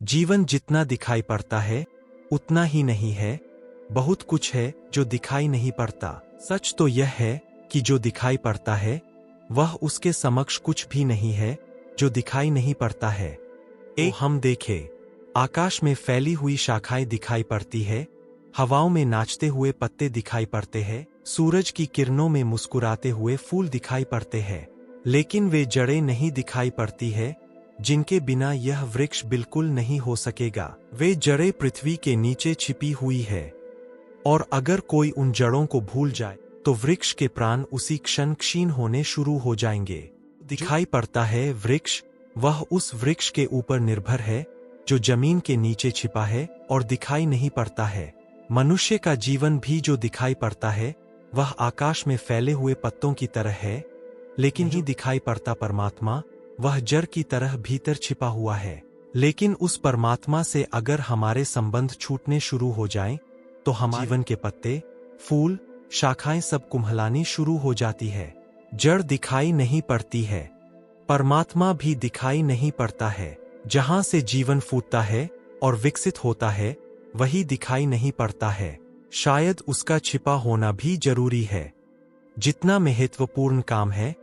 जीवन जितना दिखाई पड़ता है उतना ही नहीं है। बहुत कुछ है जो दिखाई नहीं पड़ता। सच तो यह है कि जो दिखाई पड़ता है वह उसके समक्ष कुछ भी नहीं है जो दिखाई नहीं पड़ता है। हम देखें, आकाश में फैली हुई शाखाएं दिखाई पड़ती है, हवाओं में नाचते हुए पत्ते दिखाई पड़ते हैं, सूरज की किरणों में मुस्कुराते हुए फूल दिखाई पड़ते हैं, लेकिन वे जड़ें नहीं दिखाई पड़ती है जिनके बिना यह वृक्ष बिल्कुल नहीं हो सकेगा। वे जड़ें पृथ्वी के नीचे छिपी हुई है और अगर कोई उन जड़ों को भूल जाए तो वृक्ष के प्राण उसी क्षण क्षीण होने शुरू हो जाएंगे। दिखाई पड़ता है वृक्ष, वह उस वृक्ष के ऊपर निर्भर है जो जमीन के नीचे छिपा है और दिखाई नहीं पड़ता है। मनुष्य का जीवन भी जो दिखाई पड़ता है वह आकाश में फैले हुए पत्तों की तरह है, लेकिन ही दिखाई पड़ता परमात्मा वह जड़ की तरह भीतर छिपा हुआ है। लेकिन उस परमात्मा से अगर हमारे संबंध छूटने शुरू हो जाएं, तो हमारे जीवन के पत्ते, फूल, शाखाएं सब कुम्हलानी शुरू हो जाती है। जड़ दिखाई नहीं पड़ती है, परमात्मा भी दिखाई नहीं पड़ता है। जहां से जीवन फूटता है और विकसित होता है वही दिखाई नहीं पड़ता है। शायद उसका छिपा होना भी जरूरी है। जितना महत्वपूर्ण काम है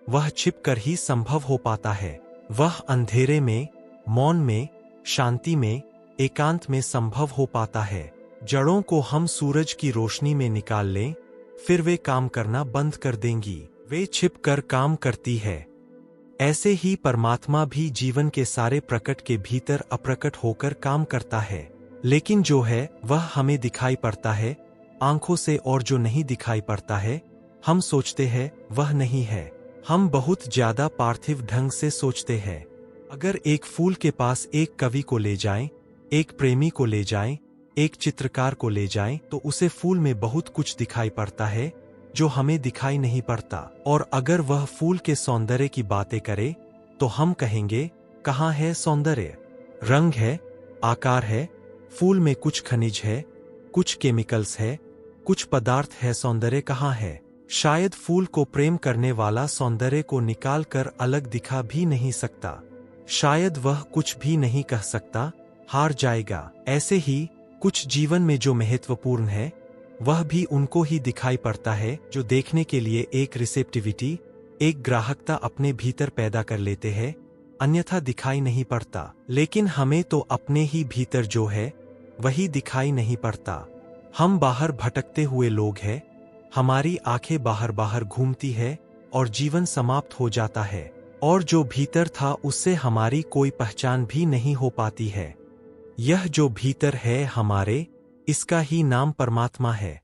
वह छिपकर ही संभव हो पाता है। वह अंधेरे में, मौन में, शांति में, एकांत में संभव हो पाता है। जड़ों को हम सूरज की रोशनी में निकाल लें, फिर वे काम करना बंद कर देंगी। वे छिपकर काम करती है। ऐसे ही परमात्मा भी जीवन के सारे प्रकट के भीतर अप्रकट होकर काम करता है। लेकिन जो है वह हमें दिखाई पड़ता है आंखों से, और जो नहीं दिखाई पड़ता है हम सोचते हैं वह नहीं है। हम बहुत ज्यादा पार्थिव ढंग से सोचते हैं। अगर एक फूल के पास एक कवि को ले जाएं, एक प्रेमी को ले जाएं, एक चित्रकार को ले जाएं, तो उसे फूल में बहुत कुछ दिखाई पड़ता है जो हमें दिखाई नहीं पड़ता। और अगर वह फूल के सौंदर्य की बातें करे तो हम कहेंगे कहाँ है सौंदर्य? रंग है, आकार है, फूल में कुछ खनिज है, कुछ केमिकल्स है, कुछ पदार्थ है, सौंदर्य कहाँ है? शायद फूल को प्रेम करने वाला सौंदर्य को निकाल कर अलग दिखा भी नहीं सकता। शायद वह कुछ भी नहीं कह सकता, हार जाएगा। ऐसे ही कुछ जीवन में जो महत्वपूर्ण है वह भी उनको ही दिखाई पड़ता है जो देखने के लिए एक रिसेप्टिविटी, एक ग्राहकता अपने भीतर पैदा कर लेते हैं, अन्यथा दिखाई नहीं पड़ता। लेकिन हमें तो अपने ही भीतर जो है वही दिखाई नहीं पड़ता। हम बाहर भटकते हुए लोग हैं, हमारी आंखें बाहर बाहर घूमती है और जीवन समाप्त हो जाता है, और जो भीतर था उससे हमारी कोई पहचान भी नहीं हो पाती है। यह जो भीतर है हमारे, इसका ही नाम परमात्मा है।